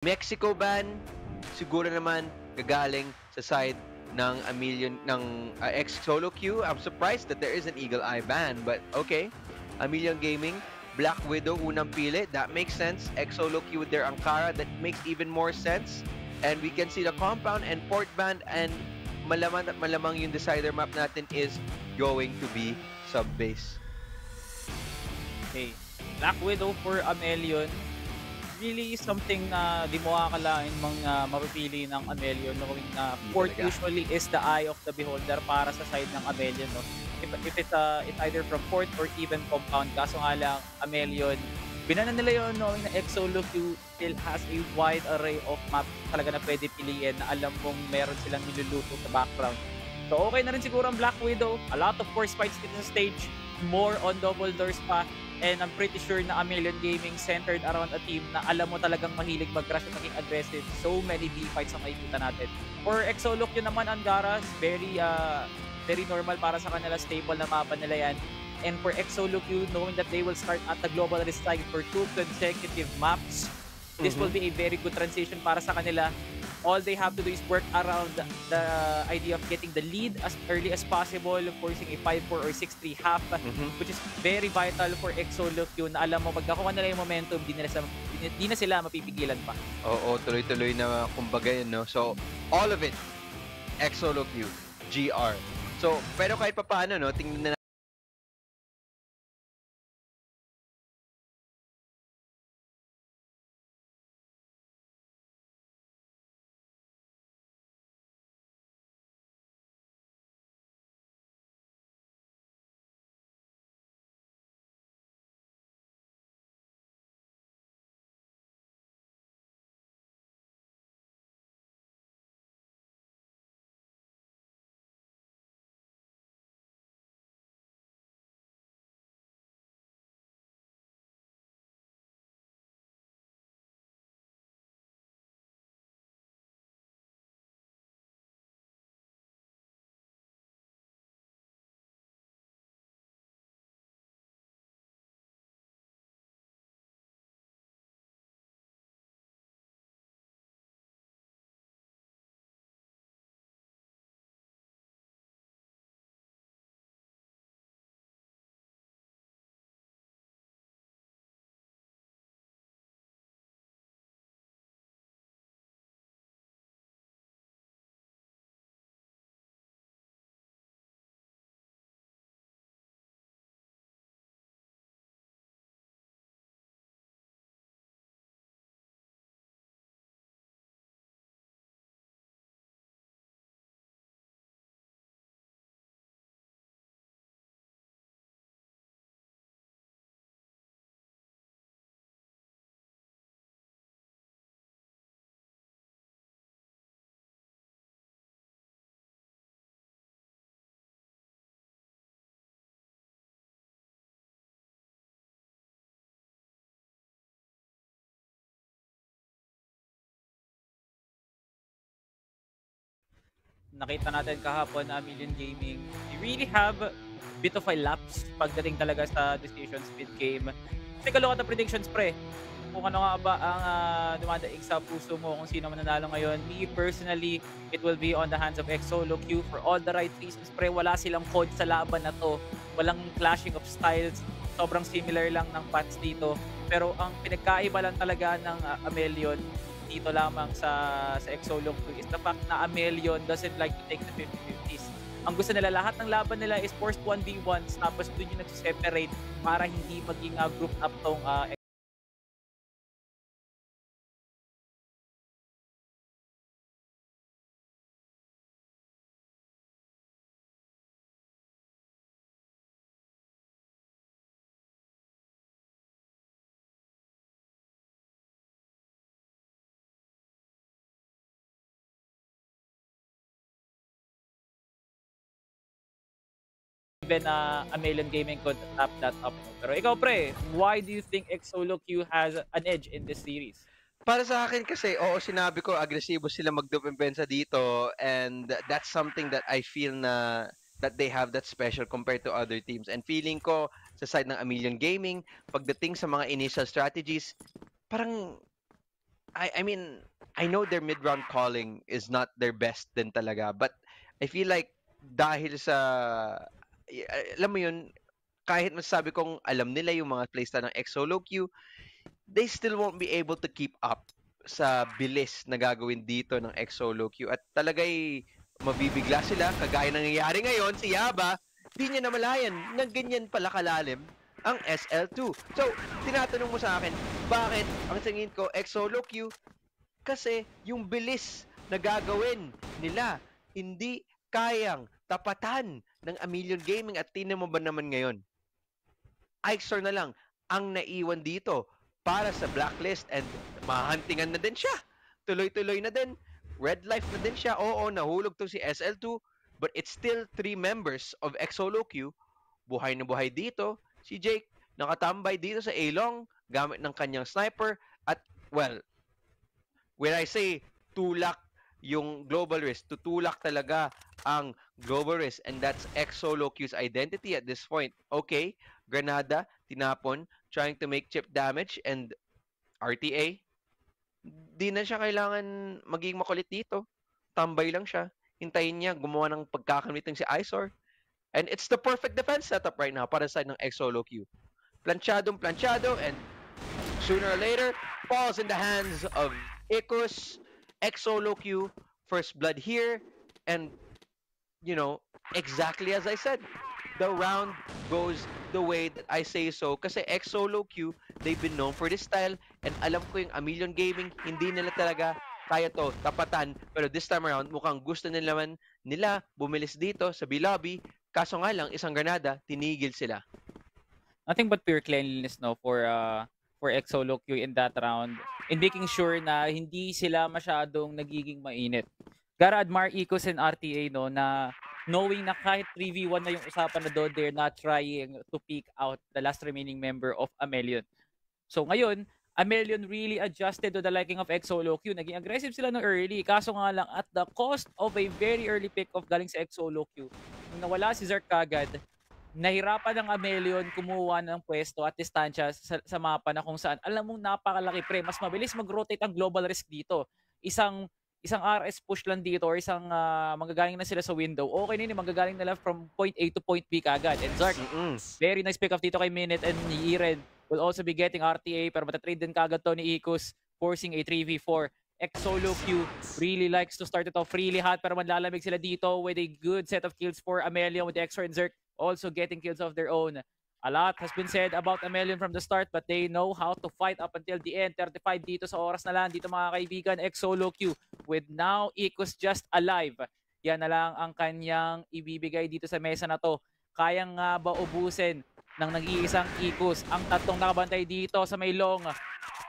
Mexico ban, siguro naman gagaling sa side ng ex-solo queue. I'm surprised that there is an Eagle Eye ban, but okay. A Million Gaming, Black Widow, unang pili. That makes sense. Ex-solo queue with their Ankara. That makes even more sense. And we can see the compound and port ban, and malaman at malamang yung decider map natin is going to be sub-base. Okay. Black Widow for Amelion. Really something na di mo akalain mapipili ng Amelion, knowing na port usually is the eye of the beholder para sa side ng Amelion, no? If it's either from port or even compound. Kaso nga lang, Amelion, binana nila yun knowing na X-Solo Q still has a wide array of map talaga na pwede piliin na alam mong meron silang niluluto sa background. So okay na rin siguro ang Black Widow. A lot of force fights dito sa stage. More on double doors pa. And I'm pretty sure na Amelion Gaming centered around a team na alam mo talagang mahilig mag-crush at maging aggressive. So many B-fights ang makikita natin. For Exolok yun naman, Angaras, very normal para sa kanila, staple na mapa nila yan. And for Exolok you, knowing that they will start at the global risk tag for 2 consecutive maps, this will be a very good transition para sa kanila. All they have to do is work around the idea of getting the lead as early as possible, forcing a 5-4 or 6-3 half, which is very vital for Exolok yun. Alam mo, pag nakuha nila yung momentum, di na sila mapipigilan pa. Oo, tuloy-tuloy na kumbaga yun, no? So, all of it, Exolok you, GR. So, pero kahit pa paano, no, tingnan na Nakita natin kahapon na Amelion Gaming, they really have bit of a lapse pagdating talaga sa decisions mid-game. Take a look at the predictions, pre. Kung ano nga ba ang dumadaig sa puso mo kung sino mananalo ngayon. Me personally, it will be on the hands of Exolo Q for all the right reasons, pre. Wala silang code sa laban na to. Walang clashing of styles. Sobrang similar lang ng paths dito. Pero ang pinagkaiba lang talaga ng Amelion dito lamang sa Exolok 2 is the fact na Amelion doesn't like to take the 50-50s. Ang gusto nila, lahat ng laban nila is forced 1v1s, tapos doon yung nagsiseparate para hindi maging group up tong even Amelion Gaming could tap that up. Pero ikaw, pre, why do you think Exolo Q has an edge in this series? para sa akin kasi, oo, sinabi ko, agresibo sila magdepensa dito, and that's something that I feel na that they have that special compared to other teams. And feeling ko, sa side ng Amelion Gaming, pagdating sa mga initial strategies, parang I mean, I know their mid-round calling is not their best din talaga, but I feel like dahil sa alam mo yun, kahit masasabi kong alam nila yung mga playstyle ng X solo queue, they still won't be able to keep up sa bilis na gagawin dito ng X solo queue at talagay mabibigla sila kagaya nangyayari ngayon si Yaba, di niya namalayan na ganyan pala kalalim ang SL2. So, tinatanong mo sa akin, bakit ang tingin ko X solo queue? Kasi yung bilis na gagawin nila hindi kayang tapatan ng Amelion Gaming at tingnan mo ba naman ngayon? Ixor na lang ang naiwan dito para sa blacklist and mahantingan na din siya. Tuloy-tuloy na din. Red life na din siya. Oo, nahulog to si SL2 but it's still 3 members of X solo queue. Buhay na buhay dito. Si Jake nakatambay dito sa A-Long gamit ng kanyang sniper at well, when I say tulak yung global risk, tutulak talaga ang global risk and that's X solo queue's identity at this point. Okay, Granada, tinapon, trying to make chip damage and RTA, di na siya kailangan maging makulit dito. Tambay lang siya. Hintayin niya gumawa ng pagkakamit si Isor. And it's the perfect defense setup right now para sa side ng X solo queue. Planchado and sooner or later falls in the hands of Ikus, X solo queue, first blood here, and you know, exactly as I said, the round goes the way that I say so kasi X solo queue, they've been known for this style and alam ko yung Amelion Gaming, hindi nila talaga kaya to tapatan pero this time around mukhang gusto nila bumilis dito sa B-lobby kaso nga lang isang Granada, tinigil sila. Nothing but pure cleanliness no for X solo queue in that round and making sure na hindi sila masyadong nagiging mainit. Gotta admire Ecos and RTA no na knowing na kahit 3v1 na yung usapan na doon, they're not trying to pick out the last remaining member of Amelion. So ngayon, Amelion really adjusted to the liking of X solo queue. Naging aggressive sila no early. Kaso nga lang at the cost of a very early pick of galing sa X solo queue. Nung nawala si Zerk kagad, nahirapan ng Amelion kumuha ng pwesto at distansya sa mapa na kung saan alam mong napakalaki pre, mas mabilis mag-rotate ang global risk dito. Isang RS push lang dito or isang manggagaling na sila sa window. Okay na yun, manggagaling nila from point A to point B kagad. And Zark, very nice pick up dito kay Minute and ni Iren will also be getting RTA pero matatrade din kagad to ni Ikus forcing a 3v4. X solo queue really likes to start it off really hot pero manlalamig sila dito with a good set of kills for Amelion with Exor and Zerk also getting kills of their own. A lot has been said about Amelion from the start but they know how to fight up until the end. 35 dito sa oras na lang dito mga kaibigan. X solo queue with now Ikus just alive. Yan na lang ang kanyang ibibigay dito sa mesa na to. Kayang nga ba ubusin ng nag-iisang Ikus ang tatlong nakabantay dito sa may long?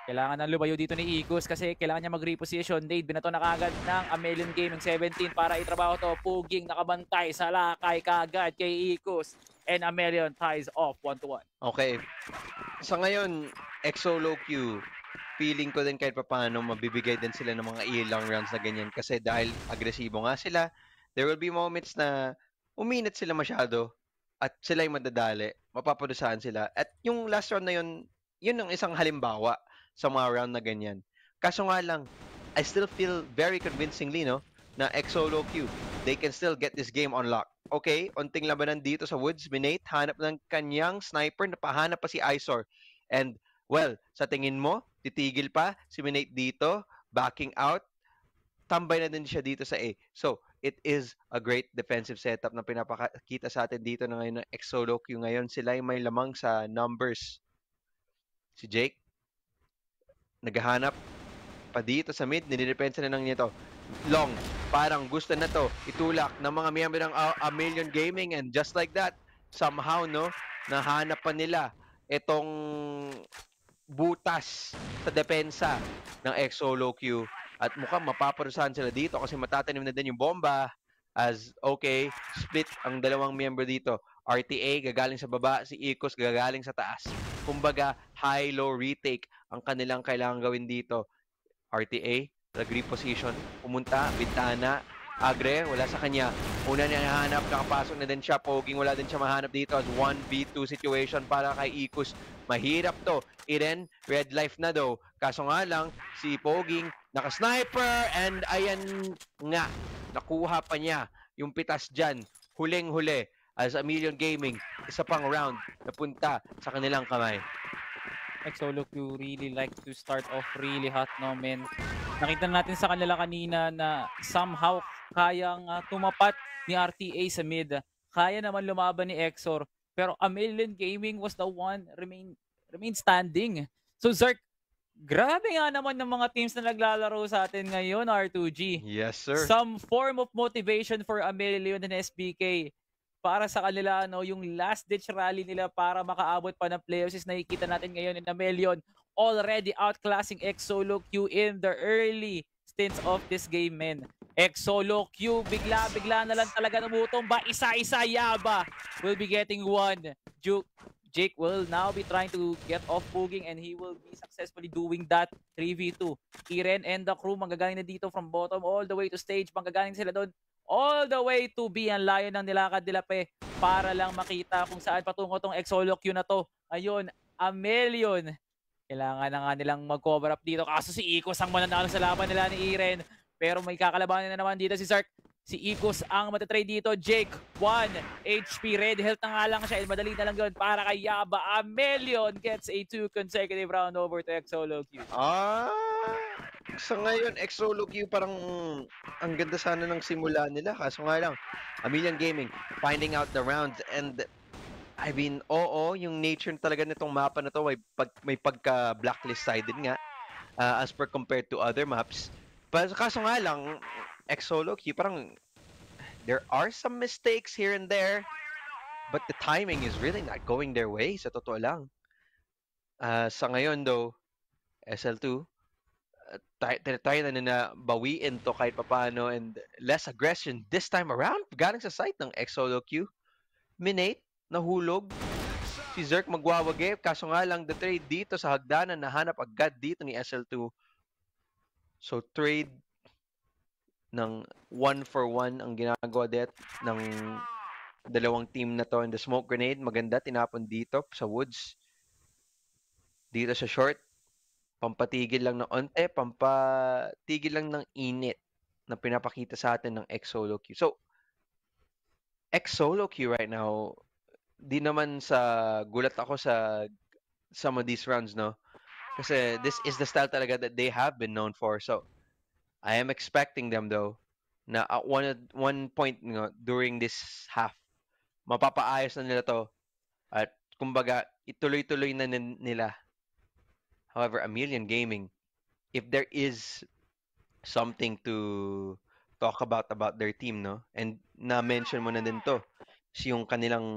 Kailangan ng lumayo dito ni Ikus kasi kailangan niya mag-reposition. Nade, binato na kagad ng Amelion Gaming 17 para itrabaho to. Puging nakabantay sa lakay kagad kay Ikus. And Amelion ties off 1-1. Okay. Sa ngayon, X solo queue, feeling ko din kahit paano mabibigay din sila ng mga ilang rounds na ganyan kasi dahil agresibo nga sila, there will be moments na uminit sila masyado at sila yung madadali, mapapadusahan sila. At yung last round na yun ang isang halimbawa sa mga round na ganyan. Kaso nga lang, I still feel very convincingly, no, na X solo queue, they can still get this game on lock. Okay, unting labanan dito sa woods, Minate, hanap ng kanyang sniper, napahanap pa si Isor. And, well, sa tingin mo, titigil pa si Minate dito, backing out, tambay na din siya dito sa A. So, it is a great defensive setup na pinapakita sa atin dito na ngayon ng X solo queue. Ngayon, sila yung may lamang sa numbers. Si Jake, naghahanap pa dito sa mid, nilidepensa na lang nito. Long, parang gusto na to itulak ng mga miyembro ng Amelion Gaming and just like that, somehow, no, nahanap pa nila itong butas sa depensa ng X solo queue at mukhang mapaparusahan sila dito kasi matatanim na din yung bomba as okay, split ang dalawang miyembro dito. RTA gagaling sa baba, si Ecos gagaling sa taas. Kumbaga, high-low retake ang kanilang kailangan gawin dito. RTA, nag-reposition, pumunta, bintana, Agre, wala sa kanya. Una niya nahanap, nakapasok na din siya. Poging, wala din siya mahanap dito as 1v2 situation para kay Ecos. Mahirap to. Iren, red life na daw. Kaso nga lang, si Poging naka-sniper and ayan nga, nakuha pa niya yung pitas dyan. Huling-huli as Amelion Gaming, isa pang round na punta sa kanilang kamay. Xolo Q really like to start off really hot, no, men. Nakita natin sa kanila kanina na somehow kayang tumapat ni RTA sa mid. Kaya naman lumaban ni Exor. Pero Amelion Gaming was the one remain standing. So Zerk, grabe nga naman ng mga teams na naglalaro sa atin ngayon, R2G. Yes, sir. Some form of motivation for Amelion and SBK para sa kanila, no, yung last ditch rally nila para makaabot pa ng playoffs is nakikita natin ngayon in Amelion already outclassing Xolo Q in the early stints of this game, men. Xolo Q, bigla na lang talaga namutong ba? Isa-isa, Yaba will be getting one. Jake will now be trying to get off Puging and he will be successfully doing that 3v2. Iren and the crew manggagaling na dito from bottom all the way to stage. Manggagaling sila doon all the way to B. Ang layo ng nilakad nila para lang makita kung saan patungo tong Xolo Q na to. Ayun, Amelion. Kailangan na nga nilang mag-cover up dito. Kaso si Ikos ang mananalo sa laban nila ni Iren. Pero may kakalabanin na naman dito si Zark. Si Ikos ang matatrade dito. Jake, 1 HP. Red health na nga lang siya. Madali na lang yun para kay Yaba. Amelion gets a 2 consecutive round over to Xolo Q. Sa ngayon, Xolo Q parang ang ganda sana ng simula nila. Kaso nga lang, Amelion Gaming finding out the rounds and I mean, oo, yung nature talaga nitong mapa na to may pagka-blacklist sided nga as per compared to other maps. Kaso nga lang, Xolo Q, parang there are some mistakes here and there, but the timing is really not going their way, sa totoo lang. Sa ngayon though, SL2, tayo na bawiin to kahit papano and less aggression this time around. Galing sa site ng Xolo Q. Minate, nahulog. Si Zerk magwawagi, kaso nga lang the trade dito sa hagdanan, nahanap agad dito ni SL2. So trade ng 1-for-1 ang ginagawa ng dalawang team na to. And the smoke grenade, maganda, tinapon dito sa woods. Dito sa short, pampatigil lang ng onte, pampatigil lang ng init na pinapakita sa atin ng Xolo Q. So, Xolo Q right now, di naman sa gulat ako sa some of these rounds, no? Kasi this is the style talaga that they have been known for. So, I am expecting them though na at one point during this half mapapaayos na nila to at kumbaga ituloy-tuloy na nila. However, Amelion Gaming, if there is something to talk about their team, no? And na-mention mo na din to, yung kanilang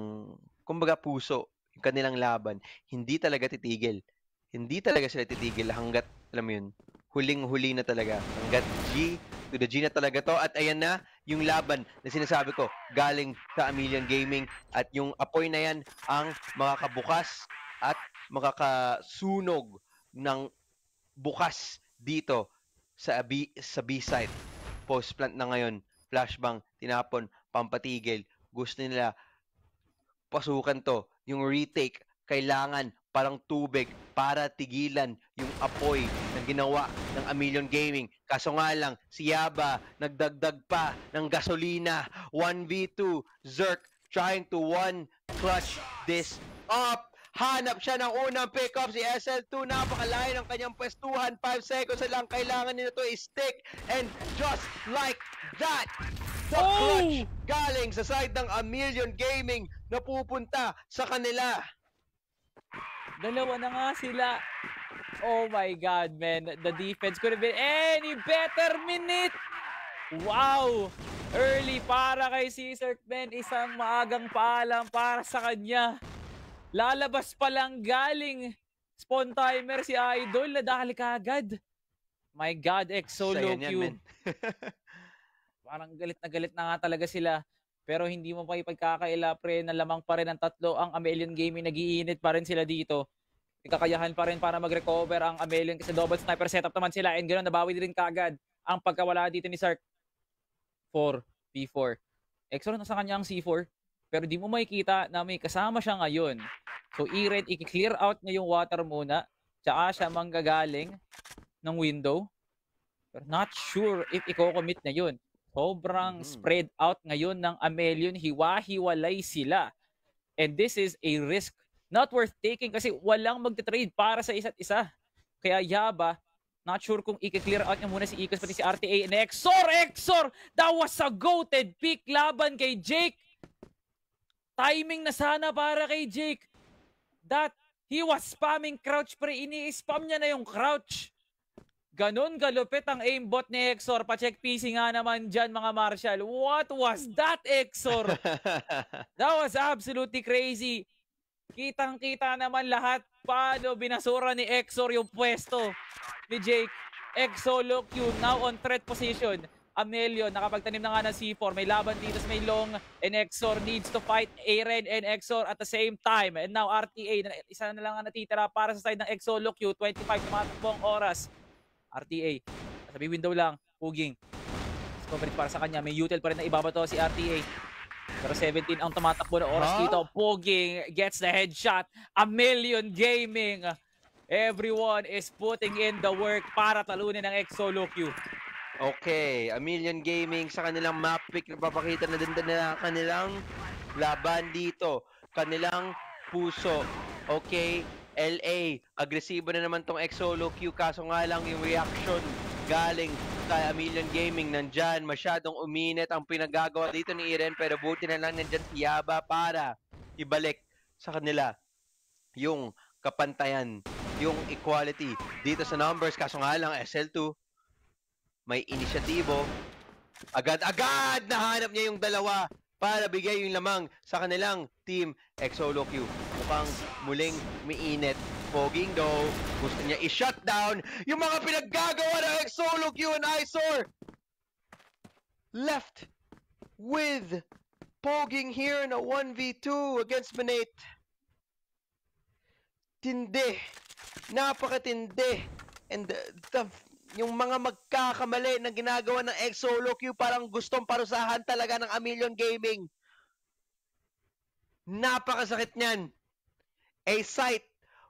kumbaga puso, yung kanilang laban, hindi talaga titigil. Hindi talaga sila titigil hanggat, alam mo yun, huling-huli na talaga. Hanggat G to the G na talaga to. At ayan na, yung laban na sinasabi ko, galing sa Amelion Gaming. At yung apoy na yan ang makakabukas at makakasunog ng bukas dito sa B-side. Post-plant na ngayon, flashbang, tinapon, pampatigil. Gusto nila pasukan to. Yung retake, kailangan parang tubig para tigilan yung apoy na ginawa ng Amelion Gaming. Kaso nga lang, si Yaba nagdagdag pa ng gasolina. 1v2, Zerk trying to clutch this up. Hanap siya ng unang pick-up si SL2. Napakalayo ng kanyang pwestuhan. 5 seconds na lang. Kailangan nila to i-stick. And just like that, the clutch galing sa side ng Amelion Gaming na pupunta sa kanila. Dalawa na nga sila. Oh my God, man. The defense could have been any better. Minute. Wow. Early para kay Caesar, man. Isang maagang paalam para sa kanya. Lalabas pa lang galing spawn timer si Idol na dahil kagad. My God, Xolo Q. Parang galit na nga talaga sila. Pero hindi mo pa ipagkakaila, pre, na lamang pa rin ang tatlo ang Amelion Gaming. Nag-iinit pa rin sila dito. Ikakayahan pa rin para mag-recover ang Amelion kasi double sniper setup naman sila. And ganoon, nabawi din kagad ang pagkawala dito ni Sark. 4v4. Exor na sa kanya ang C4. Pero di mo makikita na may kasama siya ngayon. So, i-clear out niya yung water muna. tsaka siya manggagaling ng window. Pero not sure if i-commit na yun. Sobrang spread out ngayon ng Amelion. Hiwa-hiwalay sila. And this is a risk not worth taking kasi walang magte-trade para sa isa't isa. Kaya Yaba, not sure kung i-clear out niya muna si Ikos pati si RTA and Exor! That was a goated pick laban kay Jake. Timing na sana para kay Jake. That he was spamming crouch pero ini-spam niya na yung crouch. Ganon galupit ang aimbot ni Exor. Pa-check PC nga naman dyan mga Marshall. What was that, Exor? That was absolutely crazy. Kitang-kita naman lahat paano binasura ni Exor yung pwesto ni Jake. Exolo Q now on threat position. Amelion nakapagtanim na nga ng C4. May laban dito sa may long and Exor needs to fight Aren and Exor at the same time. And now RTA, isa na lang ang natitira para sa side ng Exolo Q. 25 tumatakbo ang oras. RTA, sabi window lang, Puging. Discovery para sa kanya. May util pa rin na ibabato si RTA. Pero 17 ang tumatakbo na oras dito. Puging gets the headshot. Amelion Gaming. Everyone is putting in the work para talunin ng Exolo Q. Okay, Amelion Gaming sa kanilang map pick napapakita na din nila kanilang laban dito. Kanilang puso. Okay, LA, agresibo na naman tong Exolo Q kaso nga lang yung reaction galing kay Amelion Gaming nandyan. Masyadong uminit ang pinagagawa dito ni Eren pero buti na lang nandyan si Yaba para ibalik sa kanila yung kapantayan, yung equality dito sa numbers. Kaso nga lang SL2 may inisyatibo. Agad-agad nahanap niya yung dalawa para bigay yung lamang sa kanilang team Exolo Q. Mukhang muling umiinit. Poging though, gusto niya i-shut down yung mga pinaggagawa ng Exolo Q and Isor. Left with Poging here in a 1v2 against Manate. Tindi. Napakatindi. And yung mga magkakamali na ginagawa ng Exolo Q parang gustong parusahan talaga ng Amelion Gaming. Napakasakit niyan. A site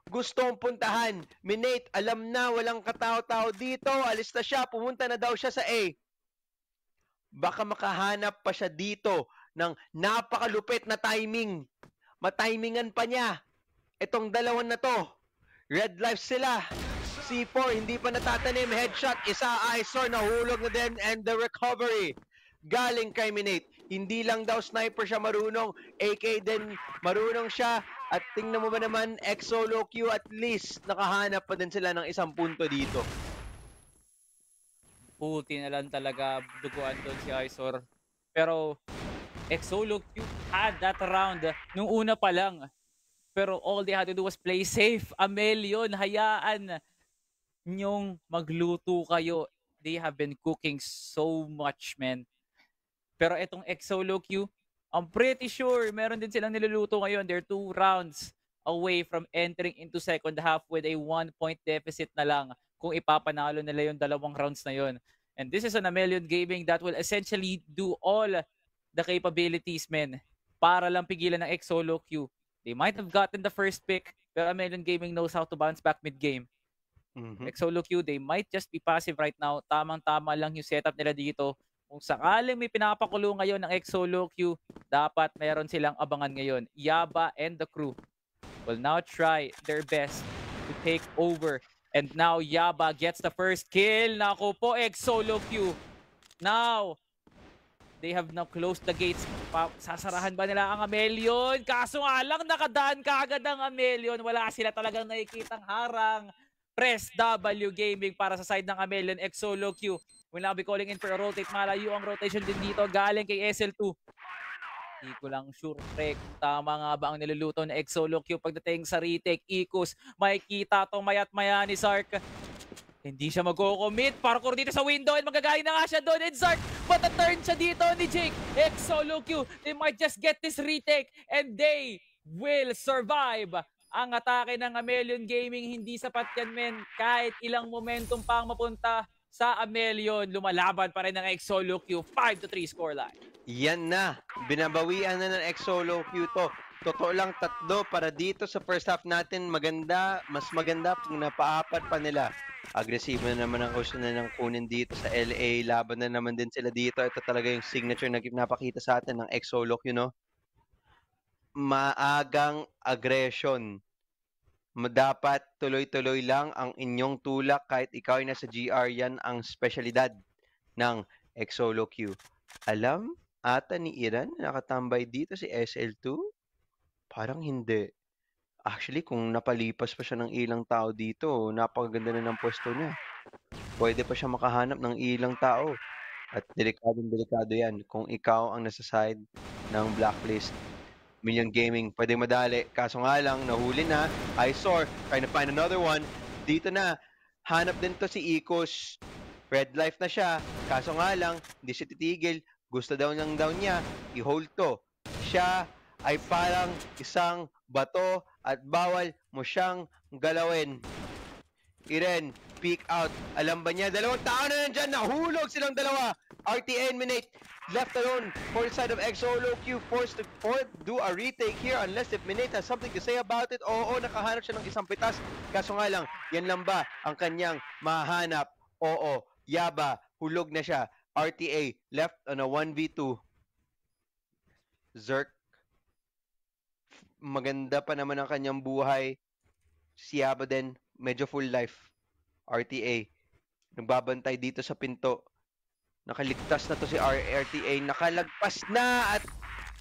gustong puntahan. Minate, alam na walang katao-tao dito. Alis na siya. Pumunta na daw siya sa A. Baka makahanap pa siya dito ng napakalupit na timing. Matimingan pa niya. Itong dalawan na to. Red life sila. C4, hindi pa natatanim. Headshot, isa, Isor, nahulog na din. And the recovery. Galing kay Minate. Hindi lang daw sniper siya marunong. AK din marunong siya. At tingnan mo ba naman, Exolo Q at least nakahanap pa din sila ng isang punto dito. Puti na lang talaga duguan doon si Isor. Pero Exolo Q had that round nung una pa lang. Pero all they had to do was play safe. Amelion, hayaan nyong magluto kayo. They have been cooking so much, man. Pero itong Exolo Q, I'm pretty sure meron din silang niluluto ngayon. They're 2 rounds away from entering into second half with a 1-point deficit na lang kung ipapanalo nila yung 2 rounds na yon. And this is an Amelion Gaming that will essentially do all the capabilities, men, para lang pigilan ng Exolo Q. They might have gotten the first pick, pero Amelion Gaming knows how to bounce back mid-game. Exolo Q, they might just be passive right now. Tamang-tama lang yung setup nila dito. Kung sakaling may pinapakulo ngayon ng Exolo Q, dapat meron silang abangan ngayon. Yaba and the crew will now try their best to take over. And now Yaba gets the first kill. Naku po, Exolo Q. Now, they have now closed the gates. Sasarahan ba nila ang Amelion? Kaso nga lang, nakadaan kaagad ang Amelion. Wala sila talagang nakikitang harang. Press W Gaming para sa side ng Amelion. Exolo Q will now be calling in for a rotate. Malayo ang rotation din dito. Galing kay SL2. Hindi ko lang sure, pre, kung tama nga ba ang niluluto na Exolo Q pagdating sa retake. Ikos, makikita to mayat-maya ni Zark. Hindi siya mag-commit. Parkour dito sa window and magagaling na nga siya doon. And Zark, mataturn siya dito ni Jake. Exolo Q, they might just get this retake and they will survive. Ang atake ng Amelion Gaming, hindi sapat yan, men. Kahit ilang momentum pang mapunta sa Amelion, lumalaban pa rin ng Exolo Q. 5-3 scoreline. Yan na. Binabawian na ng Exolo Q to. totoo lang, 3 para dito sa first half natin. Mas maganda kung napaapat pa nila. Agresibo na naman ang gusto nilang kunin dito sa LA. Laban na naman din sila dito. Ito talaga yung signature na napakita sa atin ng Exolok, maagang aggression. Dapat tuloy-tuloy lang ang inyong tulak kahit ikaw ay nasa GR. Yan ang spesyalidad ng Exolo Q. Alam ata ni Iran na nakatambay dito si SL2? Parang hindi. Actually, kung napalipas pa siya ng ilang tao dito, napakaganda na ng pwesto niya. Pwede pa siya makahanap ng ilang tao. At delikado yan kung ikaw ang nasa side ng blacklist. Million Gaming, pwede madali. Kaso nga lang, nahuli na. Eyesore, trying to find another one. Dito na, hanap din to si Ikos. Red life na siya. Kaso nga lang, hindi siya titigil. Gusto daw niya i-hold to. Siya ay parang isang bato at bawal mo siyang galawin. Iren, peek out. Alam ba niya? 2 tao na nandyan. Nahulog silang dalawa. RTA and Minate left alone for the side of Exolo Q. Forced to do a retake here unless if Minate has something to say about it. Oo, nakahanap siya ng isang pitas. Kaso nga lang, yan lang ba ang kanyang mahanap? Oo, Yaba, hulog na siya. RTA left on a 1v2. Zerk, maganda pa naman ang kanyang buhay. Si Yaba din, medyo full life. RTA, nagbabantay dito sa pinto. Nakaligtas na to si RTA. Nakalagpas na at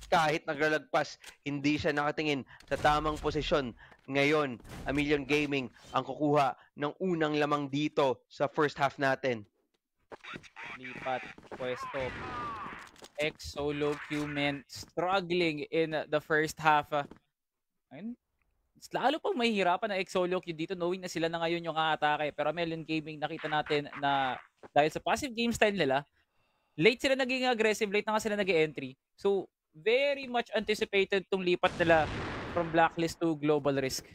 kahit naglalagpas, hindi siya nakatingin sa tamang posisyon. Ngayon, Million Gaming ang kukuha ng unang lamang dito sa first half natin. Lipat, pwesto. Exolo Q men struggling in the first half. Ayun, lalo pang mahihirapan ng Exolo Q dito knowing na sila na ngayon yung aatake. Pero Million Gaming nakita natin na dahil sa passive game style nila, late sila naging aggressive, late na nga sila nag-entry. So, very much anticipated tong lipat nila from Blacklist to Global Risk.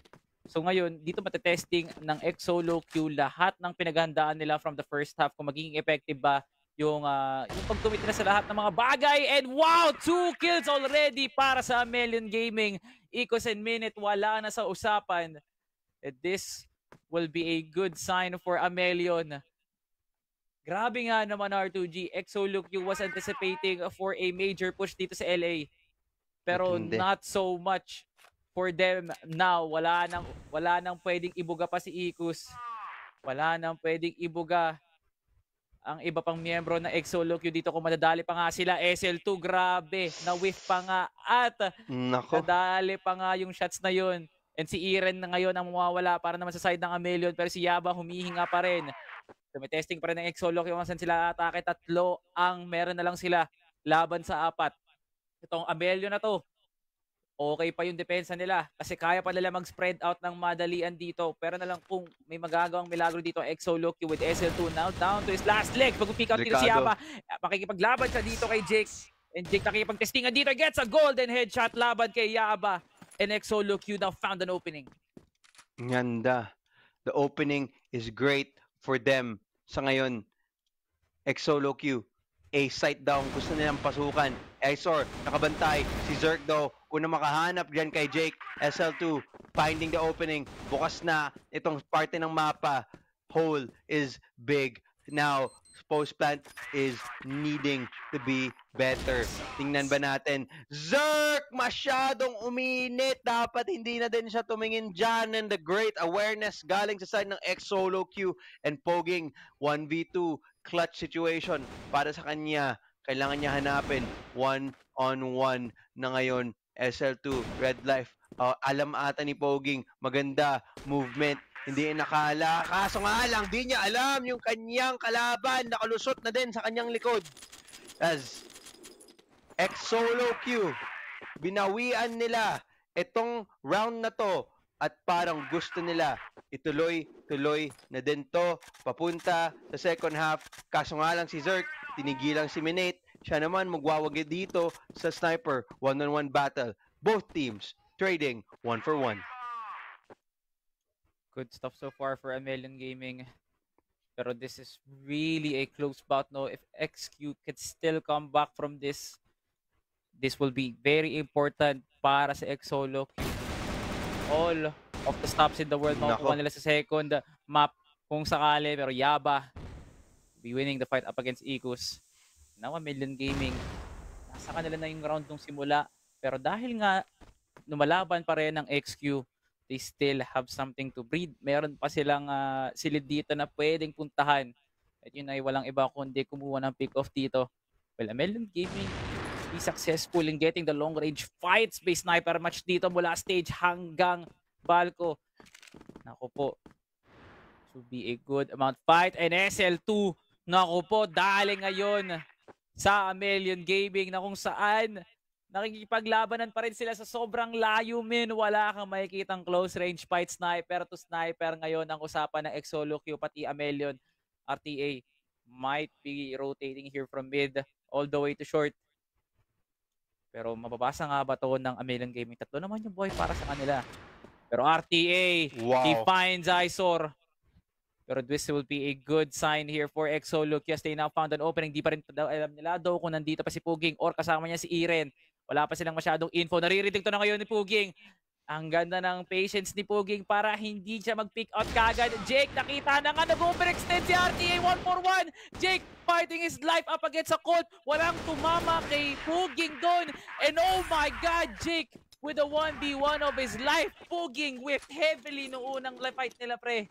So ngayon, dito matetesting ng Exolo Q lahat ng pinaghandaan nila from the first half kung magiging effective ba yung pag-commit nila sa lahat ng mga bagay. And wow! 2 kills already para sa Million Gaming. Ikos and Minute, wala na sa usapan. And this will be a good sign for Amelion. Grabe nga naman R2G. Exolo Q was anticipating for a major push dito sa LA. Pero Matindi. not so much for them now. Wala nang pwedeng ibuga pa si Ikus. Wala nang pwedeng ibuga ang iba pang miyembro ng Exolo Q dito kung madadali pa nga sila. SL2, grabe. Na-whiff pa nga. At Nako. nadali pa nga yung shots na yun. And si Iren na ngayon ang mawawala para naman sa side ng Amelion. Pero si Yaba humihinga pa rin. So may testing pa rin ng Exolo kung saan sila atake. 3 ang meron na lang sila laban sa 4. Itong Amelion na to, okay pa yung depensa nila kasi kaya pa nila mag-spread out ng madalian dito. Pero na lang kung may magagawang milagro dito Exolo Q with SL2 now down to his last leg. Pag-pick out dito si Yaba, makikipaglaban siya dito kay Jake. And Jake nakikipag-testingan dito, gets a golden headshot laban kay Yaba. And Exolo Q now found an opening. Ganda. The opening is great for them. Sa ngayon, Exolo Q, a site down, gusto nilang pasukan. Exor, nakabantay. Si Zerk daw, una makahanap dyan kay Jake. SL2, finding the opening. Bukas na itong parte ng mapa. Hole is big. Now, post plant is needing to be better. Tingnan ba natin? Zerk! Masyadong uminit. Dapat hindi na din siya tumingin dyan. And the great awareness galing sa side ng Exolo Q and Poging 1v2 clutch situation para sa kanya. Kailangan niya hanapin 1-on-1 na ngayon. SL2, Red Life. Alam ata ni Poging, maganda movement. Hindi nakala. Kaso nga lang, di niya alam yung kanyang kalaban. Nakalusot na din sa kanyang likod. As Exolo Q, binawian nila itong round na to at parang gusto nila ituloy na din to papunta sa second half. Kaso nga lang si Zerk, tinigilang si Minate. Siya naman magwawagi dito sa sniper. 1-on-1 battle. Both teams trading 1 for 1. Good stuff so far for Amelion Gaming. Pero this is really a close bout, no? If XQ can still come back from this, This will be very important para sa Xolo Q. All of the stops in the world makukuha nila sa second map kung sakali, pero Yaba be winning the fight up against Ikus. Now, Million Gaming, nasa kanila na yung round nung simula, pero dahil nga lumalaban pa rin ng XQ, they still have something to breed. Meron pa silang silid dito na pwedeng puntahan. At yun ay walang iba kundi kumuha ng pick-off dito. Well, Million Gaming be successful in getting the long-range fights based sniper match dito mula stage hanggang Balco. Naku po, to be a good amount fight. And SL2, naku po, dali ngayon sa Million Gaming na kung saan nakikipaglabanan pa rin sila sa sobrang layo, men. Wala kang makikitang close range fight, sniper to sniper. Ngayon ang usapan ng Xolo Q pati Million RTA might be rotating here from mid all the way to short. Pero mababasa nga ba to ng Million Gaming? Tatlo naman yung buhay para sa kanila. Pero RTA, he finds Izor. Pero this will be a good sign here for Xolo Q as they now found an opening. Di pa rin alam nila daw kung nandito pa si Puging or kasama niya si Iren. Wala pa silang masyadong info. Naririnig to na ngayon ni Puging. Ang ganda ng patience ni Puging para hindi siya mag-pick out kagad. Jake, nakita na nga, nag-overextend si RTA, 1-for-1. Jake fighting his life up against a Colt. Walang tumama kay Puging doon. And oh my God, Jake with a 1v1 of his life. Puging whipped heavily noong unang fight nila, pre.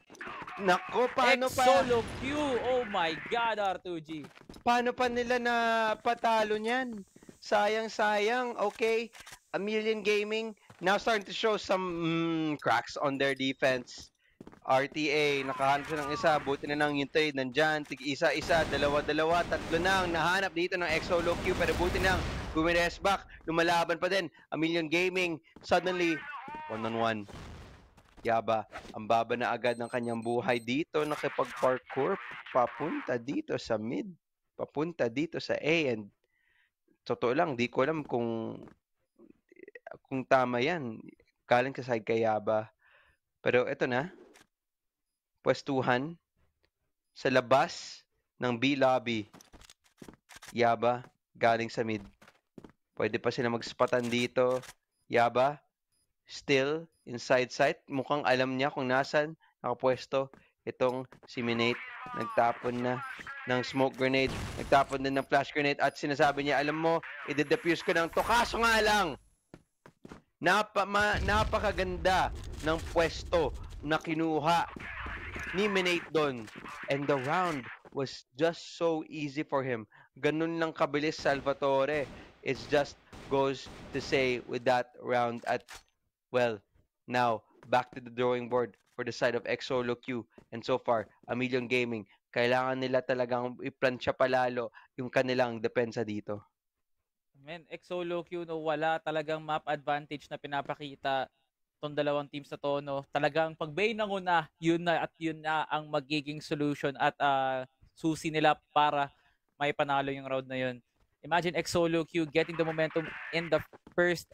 Nako, paano pa? Xolo Q, oh my God, R2G. Paano pa nila na patalo niyan? Sayang-sayang. Okay, Million Gaming now starting to show some cracks on their defense. RTA, nakahanap siya ng isa, buti na nang yung trade nandyan, tig-isa-isa, dalawa-dalawa, tatlo na ang nahanap dito ng Xolo Q, pero buti nang Gumires back, lumalaban pa din, Million Gaming, suddenly, one-on-one. Yaba, ang baba na agad ng kanyang buhay dito, nakipag-parkour, papunta dito sa mid, papunta dito sa A, and totoo lang, di ko alam kung tama yan, galing sa side kay Yaba. Pero eto na, pwestuhan sa labas ng B lobby. Yaba, galing sa mid. Pwede pa sila magspatan dito. Yaba, still inside sight. Mukhang alam niya kung nasan nakapwesto itong si Minate. Nagtapon na ng smoke grenade. Nagtapon din ng flash grenade. At sinasabi niya, alam mo, i-defuse ko ng to. Kaso nga lang, napakaganda ng pwesto na kinuha ni Minate doon. And the round was just so easy for him. Ganun lang kabilis Salvatore. It just goes to say with that round at, well, now back to the drawing board for the side of Xolo Q. And so far, Million Gaming, kailangan nila talagang iplansya palalo yung kanilang depensa dito. Man, Xolo Q, no, wala talagang map advantage na pinapakita itong dalawang teams na to, no. Talagang pag Bay nanguna, yun na ang magiging solution at susi nila para may panalo yung round na yun. Imagine Xolo Q getting the momentum in the first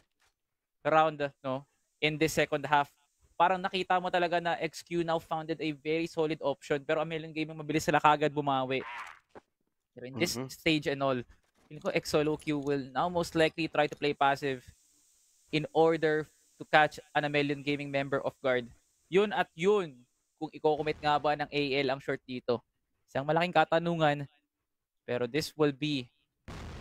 round, no, in this second half. Parang nakita mo talaga na XQ now founded a very solid option, pero Million Gaming mabilis sila kagad bumawi. Pero in this stage and all, feeling ko Xolo Q will now most likely try to play passive in order to catch an Million Gaming member off guard. Yun at yun, kung i-commit nga ba ng AL ang short dito. Isang malaking katanungan, pero this will be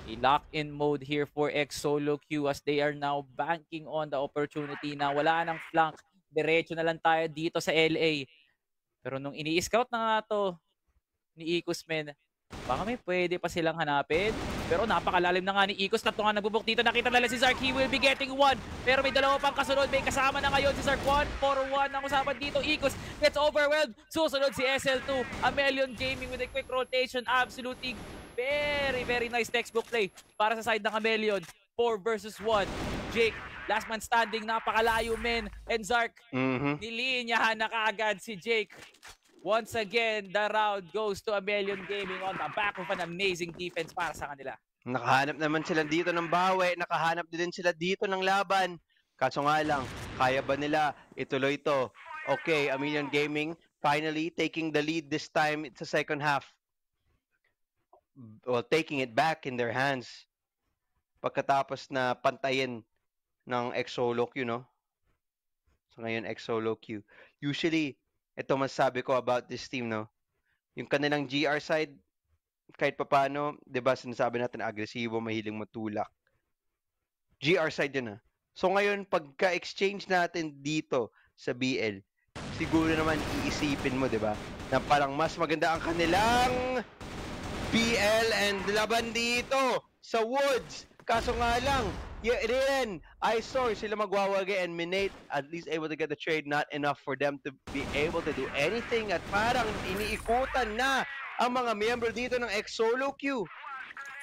a lock-in mode here for Xolo Q as they are now banking on the opportunity na wala ng flank. Diretso na lang tayo dito sa LA. Pero nung ini-scout na nga to ni Ikus, men, baka may pwede pa silang hanapin. Pero napakalalim na nga ni Ikus. Tatlo nga nagbubok dito. Nakita nila si Zark. He will be getting one. Pero may dalawa pang kasunod. May kasama na ngayon si Zark. 1-for-1 ang usapan dito. Ikus gets overwhelmed. Susunod si SL2. Million Gaming with a quick rotation. Absolutely very, very nice textbook play para sa side ng Million. 4 versus 1. Jake, last man standing. Napakalayo, men. And Zark, nilinyahan na kaagad si Jake. Once again, the round goes to Million Gaming on the back of an amazing defense para sa kanila. Nakahanap naman sila dito ng bawi. Nakahanap din sila dito ng laban. Kaso nga lang, kaya ba nila ituloy ito? Okay, Million Gaming finally taking the lead this time. It's the second half. Well, taking it back in their hands. pagkatapos na pantayin ng X-Solo Q, no? So ngayon, X-Solo Q. Usually, ito masasabi ko about this team, no? Yung kanilang GR side, kahit papano, di ba, sinasabi natin agresibo, mahiling matulak. GR side yun, So ngayon, pagka-exchange natin dito sa BL, siguro naman iisipin mo, di ba, na parang mas maganda ang kanilang BL and laban dito sa Woods. Kaso nga lang, Ren, Isor, sila magwawagi and Minate at least able to get the trade, not enough for them to be able to do anything at parang iniikutan na ang mga miyembro dito ng X-Solo Q.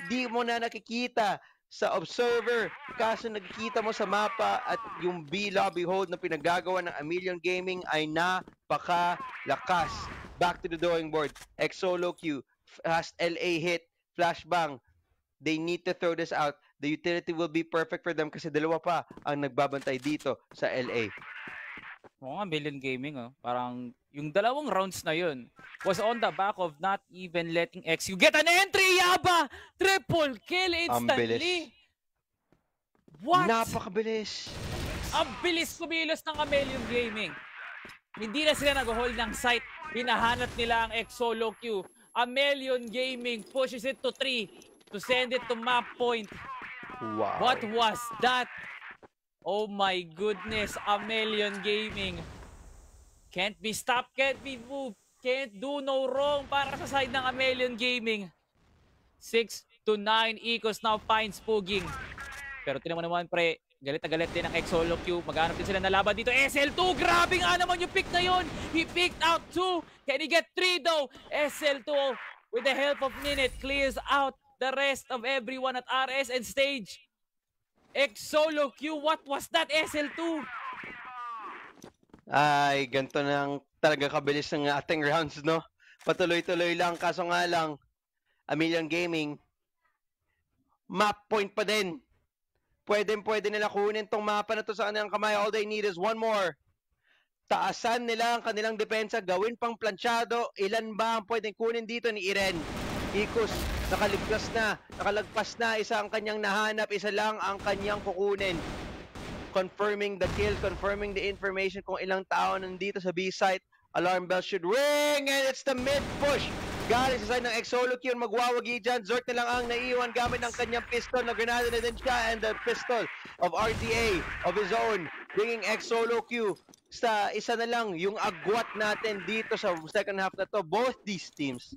Di mo na nakikita sa observer, kaso nakikita mo sa mapa at yung B-Lobby hold na pinagagawa ng Amelion Gaming ay napakalakas. Back to the drawing board. X-Solo Q, fast LA hit, flashbang. They need to throw this out. The utility will be perfect for them kasi dalawa pa ang nagbabantay dito sa LA. Oo nga, Amelion Gaming, parang yung dalawang rounds na yun was on the back of not even letting XU get an entry. Yaba! Triple kill instantly! What? Napakabilis! Ang bilis kumilos ng Amelion Gaming. Hindi na sila nag-hold ng site. Hinahanap nila ang X-Solo Q. Amelion Gaming pushes it to 3 to send it to map point. Wow. What was that? Oh my goodness, Amelion Gaming. Can't be stopped, can't be moved, can't do no wrong para sa side ng Amelion Gaming. 6-9, Ecos now finds Puging. Pero tinan mo naman pre, galit na galit din ang X-Solo Q. Maghanap din sila na laban dito. SL2, grabe nga naman yung pick na yun. He picked out 2. Can he get 3 though? SL2 with the help of Minute clears out the rest of everyone at RS and stage. X-Solo Q, what was that SL2? Ay, ganito nang talaga kabilis ng ating rounds, no? Patuloy-tuloy lang, kaso nga lang, Amelion Gaming, map point pa din. Pwede nila kunin tong mapa na to sa kanilang kamay. All they need is one more. Taasan nila ang kanilang depensa, gawin pang planchado. Ilan ba ang pwedeng kunin dito ni Iren? Ecos, nakalagpas na, isa ang kanyang nahanap, isa lang ang kanyang kukunin. Confirming the kill, confirming the information kung ilang tao nandito sa B-site. Alarm bell should ring and it's the mid-push. Galing sa side ng X-Solo Q, magwawagi dyan. Zort na lang ang naiwan gamit ng kanyang pistol. Nag-granada na din siya and the pistol of RTA of his own. Bringing X-Solo Q sa isa na lang yung agwat natin dito sa second half na to. Both these teams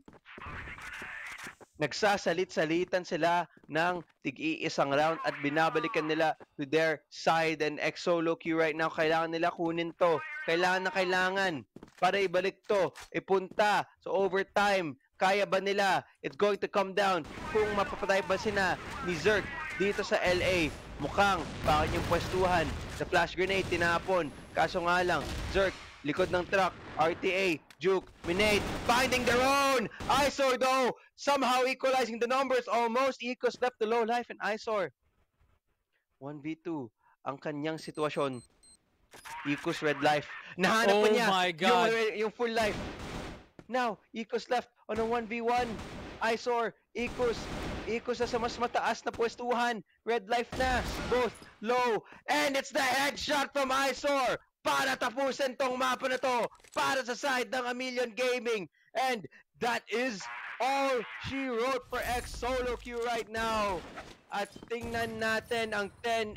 nagsasalit-salitan sila ng tig-iisang round at binabalikan nila to their side. And X-Solo Q right now, kailangan nila kunin to. Kailangan na kailangan para ibalik to, ipunta sa overtime. Kaya ba nila? It's going to come down kung mapapatay ba sila ni Zerk dito sa LA. Mukhang bakit yung pwestuhan sa flash grenade tinapon. Kaso nga lang, Zerk, likod ng truck, RTA, Juke, Minate, finding their own! Isor though, somehow equalizing the numbers almost. Ecos left the low life and Isor 1v2 ang kanyang sitwasyon. Ecos red life. Nahanap pa niya my God. Yung full life. Now, Ecos left on a 1v1. Isor, Ecos na sa mas mataas na pwestuhan. Red life na. Both low. And it's the headshot from Isor para tapusin tong mapa na to para sa side ng Amelion Gaming. And that is all she wrote for X-Solo Q right now. At tingnan natin ang 10